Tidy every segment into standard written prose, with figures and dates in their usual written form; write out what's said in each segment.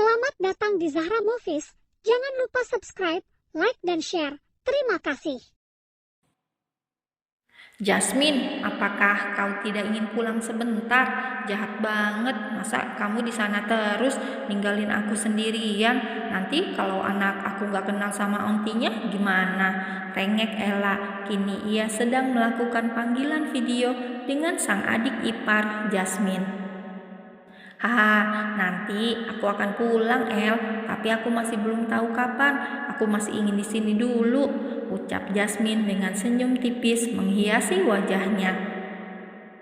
Selamat datang di Zahra Movies. Jangan lupa subscribe, like, dan share. Terima kasih. Jasmine, apakah kau tidak ingin pulang sebentar? Jahat banget, masa kamu di sana terus ninggalin aku sendirian? Nanti kalau anak aku gak kenal sama ontinya gimana? Rengek Ella. Kini ia sedang melakukan panggilan video dengan sang adik ipar Jasmine. Haha, nanti aku akan pulang, El. Tapi aku masih belum tahu kapan. Aku masih ingin di sini dulu, ucap Jasmine dengan senyum tipis menghiasi wajahnya.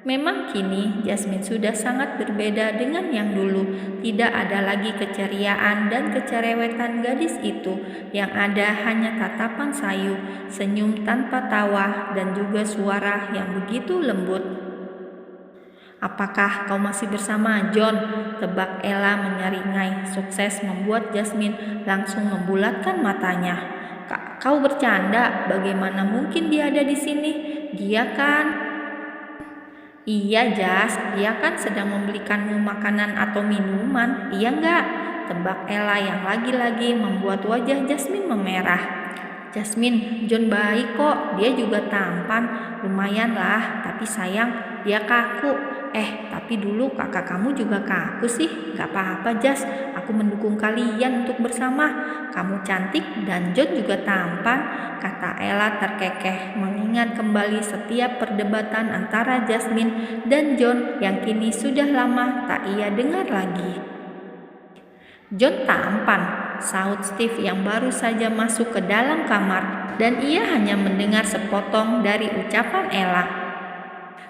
Memang kini Jasmine sudah sangat berbeda dengan yang dulu. Tidak ada lagi keceriaan dan kecerewetan gadis itu. Yang ada hanya tatapan sayu, senyum tanpa tawa, dan juga suara yang begitu lembut. Apakah kau masih bersama John? Tebak Ella menyeringai. Sukses membuat Jasmine langsung membulatkan matanya. Kau bercanda? Bagaimana mungkin dia ada di sini? Dia kan... Iya, Jas. Dia kan sedang membelikanmu makanan atau minuman. Iya enggak? Tebak Ella yang lagi-lagi membuat wajah Jasmine memerah. Jasmine, John baik kok. Dia juga tampan. Lumayan lah, tapi sayang, dia kaku. Tapi dulu kakak kamu juga kaku sih. Gak apa-apa, Jas. Aku mendukung kalian untuk bersama. Kamu cantik dan John juga tampan, kata Ella terkekeh mengingat kembali setiap perdebatan antara Jasmine dan John yang kini sudah lama tak ia dengar lagi. John tampan, sahut Steve yang baru saja masuk ke dalam kamar, dan ia hanya mendengar sepotong dari ucapan Ella.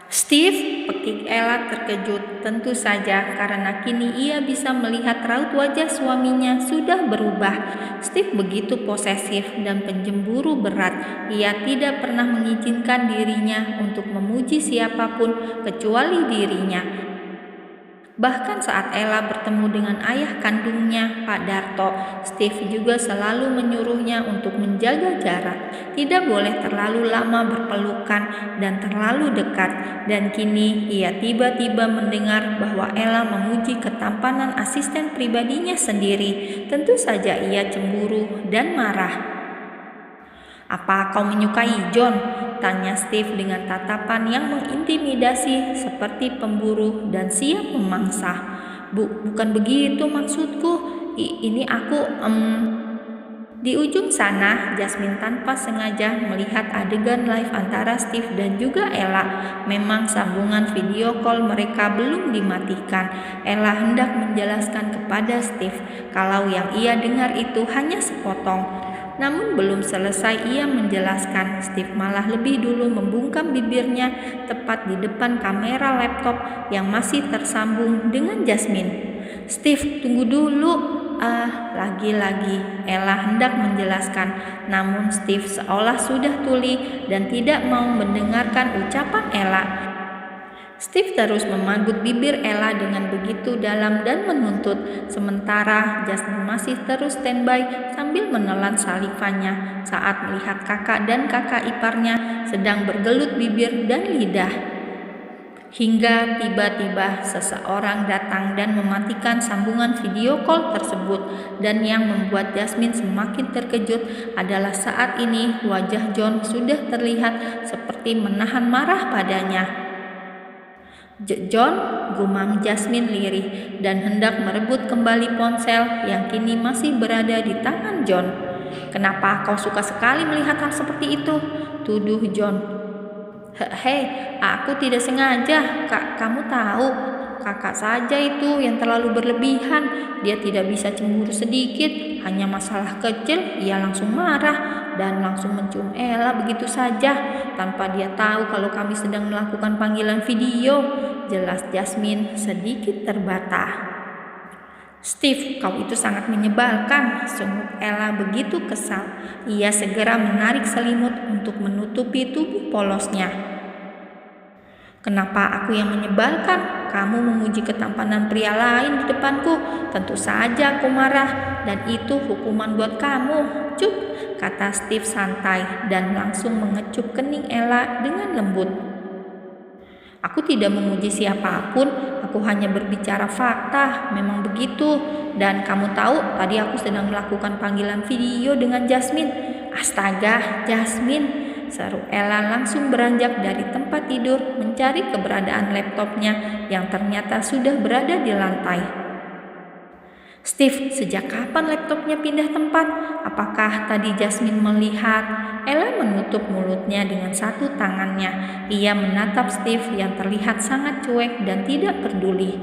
Steve, pekik Ella terkejut, tentu saja karena kini ia bisa melihat raut wajah suaminya sudah berubah. Steve begitu posesif dan penjemburu berat. Ia tidak pernah mengizinkan dirinya untuk memuji siapapun kecuali dirinya. Bahkan saat Ella bertemu dengan ayah kandungnya, Pak Darto, Steve juga selalu menyuruhnya untuk menjaga jarak. Tidak boleh terlalu lama berpelukan dan terlalu dekat. Dan kini ia tiba-tiba mendengar bahwa Ella memuji ketampanan asisten pribadinya sendiri. Tentu saja ia cemburu dan marah. Apa kau menyukai John? Tanya Steve dengan tatapan yang mengintimidasi seperti pemburu dan siap memangsa. Bukan begitu maksudku. Ini aku Di ujung sana, Jasmine tanpa sengaja melihat adegan live antara Steve dan juga Ella. Memang sambungan video call mereka belum dimatikan. Ella hendak menjelaskan kepada Steve kalau yang ia dengar itu hanya sepotong. Namun belum selesai ia menjelaskan, Steve malah lebih dulu membungkam bibirnya tepat di depan kamera laptop yang masih tersambung dengan Jasmine. Steve, tunggu dulu. Lagi-lagi Ella hendak menjelaskan, namun Steve seolah sudah tuli dan tidak mau mendengarkan ucapan Ella. Steve terus memagut bibir Ella dengan begitu dalam dan menuntut, sementara Jasmine masih terus standby sambil menelan salivannya saat melihat kakak dan kakak iparnya sedang bergelut bibir dan lidah. Hingga tiba-tiba seseorang datang dan mematikan sambungan video call tersebut, dan yang membuat Jasmine semakin terkejut adalah saat ini wajah John sudah terlihat seperti menahan marah padanya. John, gumam Jasmine lirih dan hendak merebut kembali ponsel yang kini masih berada di tangan John. Kenapa kau suka sekali melihat hal seperti itu? Tuduh John. Hei, aku tidak sengaja. Kamu tahu, kakak saja itu yang terlalu berlebihan. Dia tidak bisa cemburu sedikit, hanya masalah kecil ia langsung marah dan langsung mencium Ella begitu saja tanpa dia tahu kalau kami sedang melakukan panggilan video, jelas Jasmine sedikit terbata. Steve, kau itu sangat menyebalkan, sungguh Ella begitu kesal. Ia segera menarik selimut untuk menutupi tubuh polosnya. Kenapa aku yang menyebalkan? Kamu memuji ketampanan pria lain di depanku. Tentu saja aku marah, dan itu hukuman buat kamu. Cuk, kata Steve santai dan langsung mengecup kening Ella dengan lembut. Aku tidak memuji siapapun, aku hanya berbicara fakta, memang begitu. Dan kamu tahu, tadi aku sedang melakukan panggilan video dengan Jasmine. Astaga, Jasmine, seru Ella langsung beranjak dari tempat tidur mencari keberadaan laptopnya yang ternyata sudah berada di lantai. Steve, sejak kapan laptopnya pindah tempat? Apakah tadi Jasmine melihat? Ella menutup mulutnya dengan satu tangannya. Ia menatap Steve yang terlihat sangat cuek dan tidak peduli.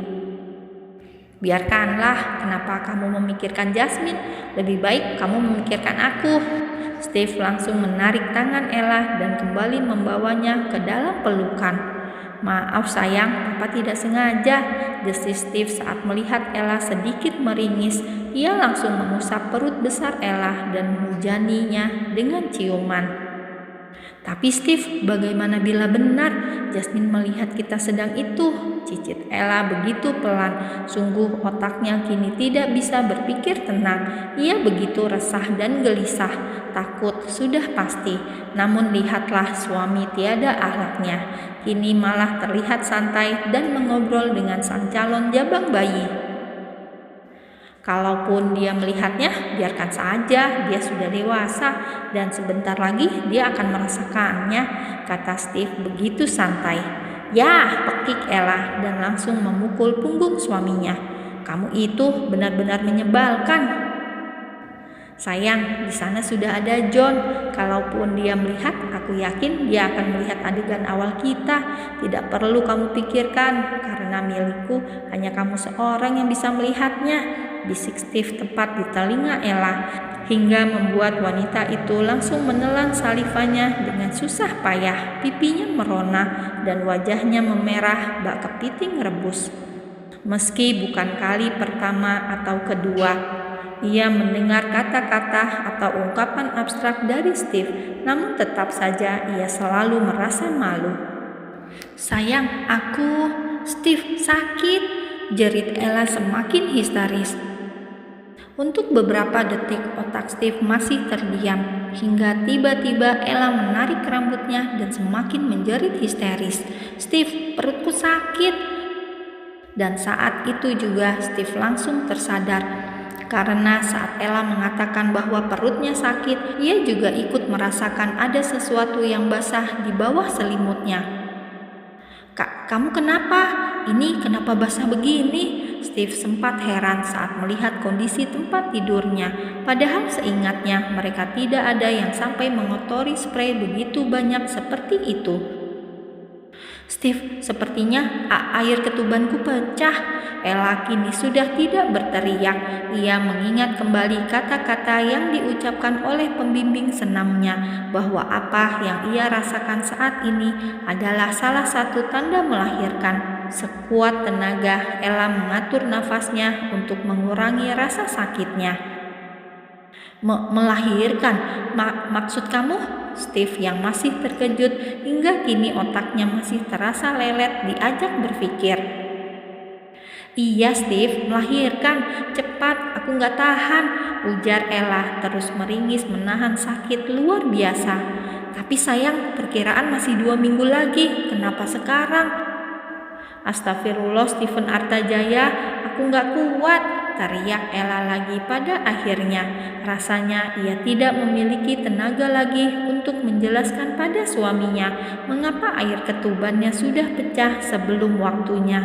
Biarkanlah, kenapa kamu memikirkan Jasmine? Lebih baik kamu memikirkan aku. Steve langsung menarik tangan Ella dan kembali membawanya ke dalam pelukan. Maaf sayang, Papa tidak sengaja, desis Steve saat melihat Ella sedikit meringis. Ia langsung mengusap perut besar Ella dan menghujaninya dengan ciuman. Tapi Steve, bagaimana bila benar Jasmine melihat kita sedang itu? Cicit Ella begitu pelan. Sungguh otaknya kini tidak bisa berpikir tenang. Ia begitu resah dan gelisah. Takut sudah pasti. Namun lihatlah suami tiada akhlaknya. Kini malah terlihat santai dan mengobrol dengan sang calon jabang bayi. Kalaupun dia melihatnya, biarkan saja, dia sudah dewasa dan sebentar lagi dia akan merasakannya, kata Steve begitu santai. Ya, pekik Ella dan langsung memukul punggung suaminya. Kamu itu benar-benar menyebalkan. Sayang, di sana sudah ada John. Kalaupun dia melihat, aku yakin dia akan melihat adegan awal kita. Tidak perlu kamu pikirkan, karena milikku hanya kamu seorang yang bisa melihatnya, bisik Steve tepat di telinga Ella, hingga membuat wanita itu langsung menelan salivanya dengan susah payah. Pipinya merona dan wajahnya memerah bak kepiting rebus. Meski bukan kali pertama atau kedua ia mendengar kata-kata atau ungkapan abstrak dari Steve, namun tetap saja ia selalu merasa malu. Sayang, Steve sakit, jerit Ella semakin histeris. Untuk beberapa detik otak Steve masih terdiam, hingga tiba-tiba Ella menarik rambutnya dan semakin menjerit histeris. Steve, perutku sakit. Dan saat itu juga Steve langsung tersadar. Karena saat Ella mengatakan bahwa perutnya sakit, ia juga ikut merasakan ada sesuatu yang basah di bawah selimutnya. Kak, kamu kenapa? Ini kenapa basah begini? Steve sempat heran saat melihat kondisi tempat tidurnya. Padahal seingatnya mereka tidak ada yang sampai mengotori spray begitu banyak seperti itu. Steve, sepertinya air ketubanku pecah. Ella kini sudah tidak berteriak. Ia mengingat kembali kata-kata yang diucapkan oleh pembimbing senamnya, bahwa apa yang ia rasakan saat ini adalah salah satu tanda melahirkan. Sekuat tenaga, Ella mengatur nafasnya untuk mengurangi rasa sakitnya. Melahirkan? Maksud kamu? Steve yang masih terkejut hingga kini otaknya masih terasa lelet diajak berpikir. Iya Steve, melahirkan. Cepat, aku gak tahan, ujar Ella terus meringis menahan sakit luar biasa. Tapi sayang, perkiraan masih 2 minggu lagi. Kenapa sekarang? Astagfirullah Stephen Artajaya, aku gak kuat, teriak Ella lagi pada akhirnya. Rasanya ia tidak memiliki tenaga lagi untuk menjelaskan pada suaminya mengapa air ketubannya sudah pecah sebelum waktunya.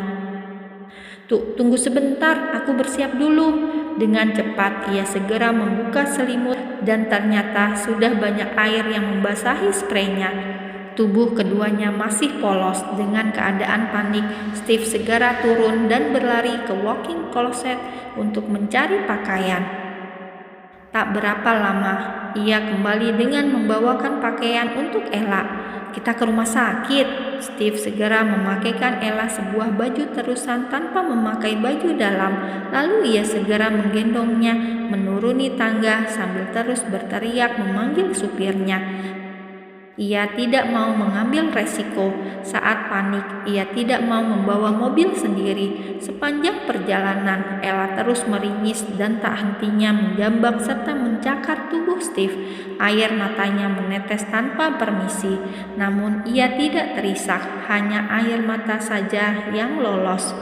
Tunggu sebentar, aku bersiap dulu. Dengan cepat ia segera membuka selimut dan ternyata sudah banyak air yang membasahi spraynya. Tubuh keduanya masih polos. Dengan keadaan panik, Steve segera turun dan berlari ke walk-in closet untuk mencari pakaian. Tak berapa lama, ia kembali dengan membawakan pakaian untuk Ella. Kita ke rumah sakit. Steve segera memakaikan Ella sebuah baju terusan tanpa memakai baju dalam. Lalu ia segera menggendongnya menuruni tangga sambil terus berteriak memanggil supirnya. Ia tidak mau mengambil resiko. Saat panik, ia tidak mau membawa mobil sendiri. Sepanjang perjalanan, Ella terus meringis dan tak hentinya menjambak serta mencakar tubuh Steve. Air matanya menetes tanpa permisi. Namun ia tidak terisak, hanya air mata saja yang lolos.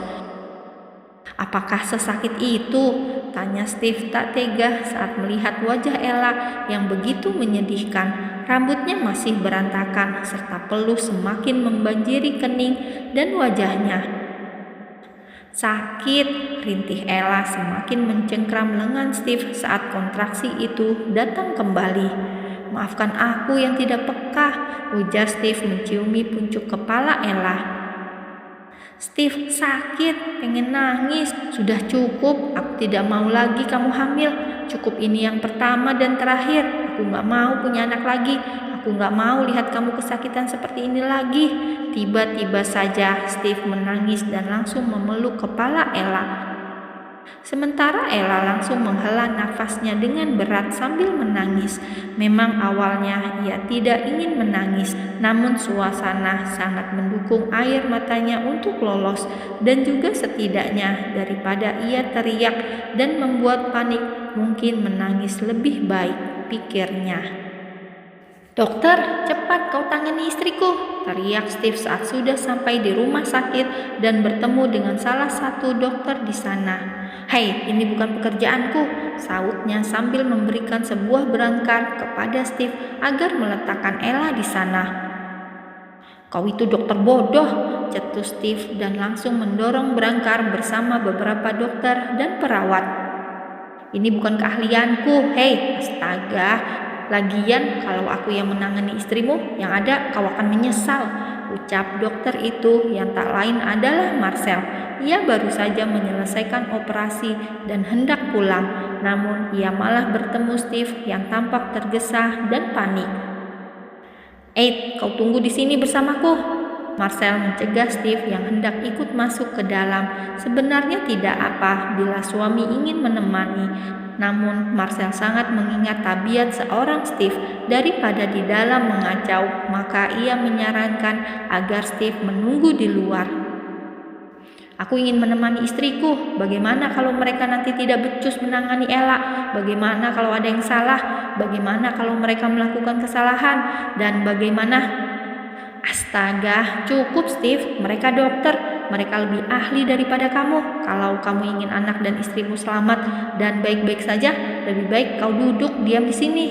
"Apakah sesakit itu?" tanya Steve tak tega saat melihat wajah Ella yang begitu menyedihkan. Rambutnya masih berantakan serta peluh semakin membanjiri kening dan wajahnya. "Sakit," rintih Ella semakin mencengkram lengan Steve saat kontraksi itu datang kembali. "Maafkan aku yang tidak peka," ujar Steve menciumi puncuk kepala Ella. "Steve, sakit, pengen nangis. Sudah cukup, aku tidak mau lagi kamu hamil. Cukup ini yang pertama dan terakhir. Aku gak mau punya anak lagi. Aku gak mau lihat kamu kesakitan seperti ini lagi." Tiba-tiba saja Steve menangis dan langsung memeluk kepala Ella. Sementara Ella langsung menghela nafasnya dengan berat sambil menangis. Memang awalnya ia tidak ingin menangis, namun suasana sangat mendukung air matanya untuk lolos, dan juga setidaknya daripada ia teriak dan membuat panik, mungkin menangis lebih baik, pikirnya. "Dokter, cepat kau tangani istriku!" teriak Steve saat sudah sampai di rumah sakit dan bertemu dengan salah satu dokter di sana. "Hei, ini bukan pekerjaanku," sautnya sambil memberikan sebuah berangkar kepada Steve agar meletakkan Ella di sana. "Kau itu dokter bodoh," cetus Steve dan langsung mendorong berangkar bersama beberapa dokter dan perawat. "Ini bukan keahlianku, hei, astaga. Lagian kalau aku yang menangani istrimu, yang ada kau akan menyesal," ucap dokter itu yang tak lain adalah Marcel. Ia baru saja menyelesaikan operasi dan hendak pulang, namun ia malah bertemu Steve yang tampak tergesa dan panik. Kau tunggu di sini bersamaku," Marcel mencegah Steve yang hendak ikut masuk ke dalam. Sebenarnya tidak apa bila suami ingin menemani, namun Marcel sangat mengingat tabiat seorang Steve. Daripada di dalam mengacau, maka ia menyarankan agar Steve menunggu di luar. "Aku ingin menemani istriku. Bagaimana kalau mereka nanti tidak becus menangani Ella? Bagaimana kalau ada yang salah? Bagaimana kalau mereka melakukan kesalahan? Dan bagaimana..." "Astaga, cukup Steve, mereka dokter. Mereka lebih ahli daripada kamu. Kalau kamu ingin anak dan istrimu selamat dan baik-baik saja, lebih baik kau duduk diam di sini,"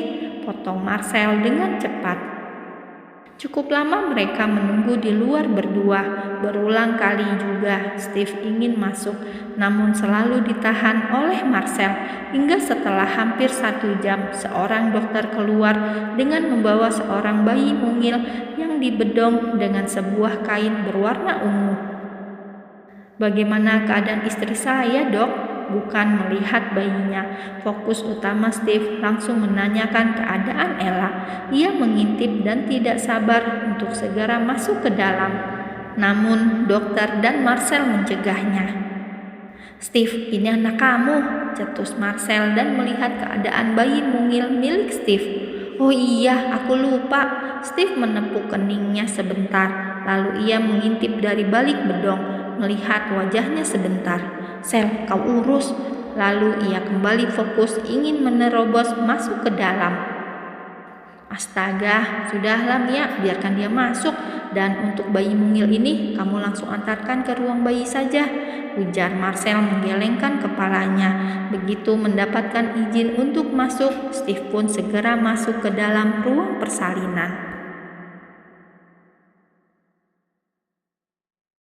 potong Marcel dengan cepat. Cukup lama mereka menunggu di luar berdua. Berulang kali juga Steve ingin masuk, namun selalu ditahan oleh Marcel. Hingga setelah hampir 1 jam, seorang dokter keluar dengan membawa seorang bayi mungil yang dibedong dengan sebuah kain berwarna ungu. "Bagaimana keadaan istri saya, Dok?" Bukan melihat bayinya. Fokus utama Steve langsung menanyakan keadaan Ella. Ia mengintip dan tidak sabar untuk segera masuk ke dalam. Namun dokter dan Marcel mencegahnya. "Steve, ini anak kamu," cetus Marcel dan melihat keadaan bayi mungil milik Steve. "Oh iya, aku lupa." Steve menepuk keningnya sebentar, lalu ia mengintip dari balik bedong, melihat wajahnya sebentar. "Sel, kau urus." Lalu ia kembali fokus ingin menerobos masuk ke dalam. "Astaga, sudahlah Mia, biarkan dia masuk. Dan untuk bayi mungil ini, kamu langsung antarkan ke ruang bayi saja," ujar Marcel menggelengkan kepalanya. Begitu mendapatkan izin untuk masuk, Steve pun segera masuk ke dalam ruang persalinan.